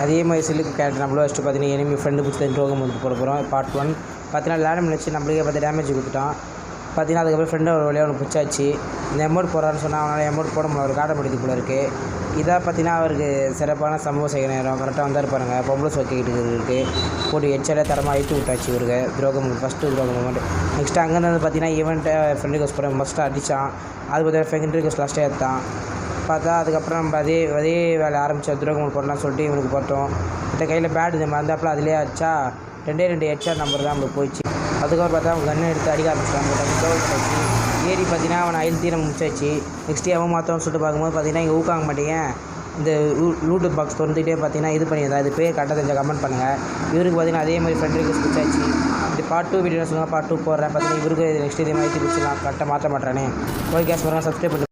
அதே மாதிரி சில்லுக்கு கேரக்டர் நம்மளும் வச்சுட்டு பார்த்தீங்கன்னா எனிமி ஃப்ரெண்டு பிடிச்சி ரோகம் வந்து போட போகிறோம். பார்ட் 1 பார்த்தீங்கன்னா லேடம் வச்சு நம்மளுக்கே பார்த்து டேமேஜ் கொடுத்துட்டான். பார்த்தீங்கன்னா அதுக்கப்புறம் ஃப்ரெண்டு ஒரு வழியாக அவனுக்கு பிடிச்சாச்சு. இந்த அமௌண்ட் போடுறான்னு சொன்னால் அவனால் அமௌண்ட் போட முடியல, அவர் காட்ட முடியுது போல இருக்குது. இதாக பார்த்தீங்கன்னா அவருக்கு சிறப்பான சம்பவம் செய்ய நேரம் கரெக்டாக வந்தார் பாருங்க. பொம்பளை சொக்கிக்கிட்டு இருக்குது போட்டு எச்சாலே தரமாக அழித்து விட்டாச்சு இவருக்கு. துரோகம் ஃபஸ்ட்டு துரோகம் மூமெண்ட். நெக்ஸ்ட்டு அங்கேருந்து வந்து பார்த்தீங்கன்னா ஈவெண்ட்டை ஃப்ரெண்ட் ரிக்வஸ்ட் போட மஸ்ட்டாக அடித்தான். அது பார்த்தீங்கன்னா ஃப்ரெண்ட் ரிக்வஸ்ட் லாஸ்ட்டாக எடுத்தான். பார்த்தா அதுக்கப்புறம் நம்ம அதே வேலை ஆரம்பித்தா துரோகம் போடலாம்னு சொல்லிட்டு இவனுக்கு போட்டோம். இந்த கையில் பேட் இந்த மறந்தாப்பில் அதிலே அடிச்சா 2 ஹெட்ஷாட் நம்பர் தான் நம்மளுக்கு போயிடுச்சு. அதுக்கப்புறம் பார்த்தா அவன் கண்ணை எடுத்து அடிக்க ஆரம்பிச்சிட்டான். ஏறி பார்த்தீங்கன்னா அவனை அழுத்தி நம்ம முடிச்சாச்சு. நெக்ஸ்ட்டு அவன் மாற்றோன்னு சொல்லிட்டு பார்க்கும்போது பார்த்தீங்கன்னா இங்கே ஊக்காங்க மாட்டேங்க. இந்த லூட்டு பாக்ஸ் திறந்துகிட்டே பார்த்தீங்கன்னா இது பண்ணியிருந்தா இது பேர் கரெக்டாக தெரிஞ்சால் கமெண்ட் பண்ணுங்கள். இவருக்கு பார்த்தீங்கன்னா அதே மாதிரி ஃப்ரெண்ட் ரிக்வெஸ்ட் பிடிச்சாச்சு. இந்த பார்ட் 2 வீடியோ சொல்லுங்கள், பார்ட் 2 போடுறேன். பார்த்தீங்கன்னா இவருக்கு நெக்ஸ்ட் இதே மாதிரி பிடிச்சிடலாம், கரெக்டாக மாற்ற மாட்டேறானே. ஓகே கேஸ் பாருங்கள், சப்ஸ்கிரைப் பண்ணி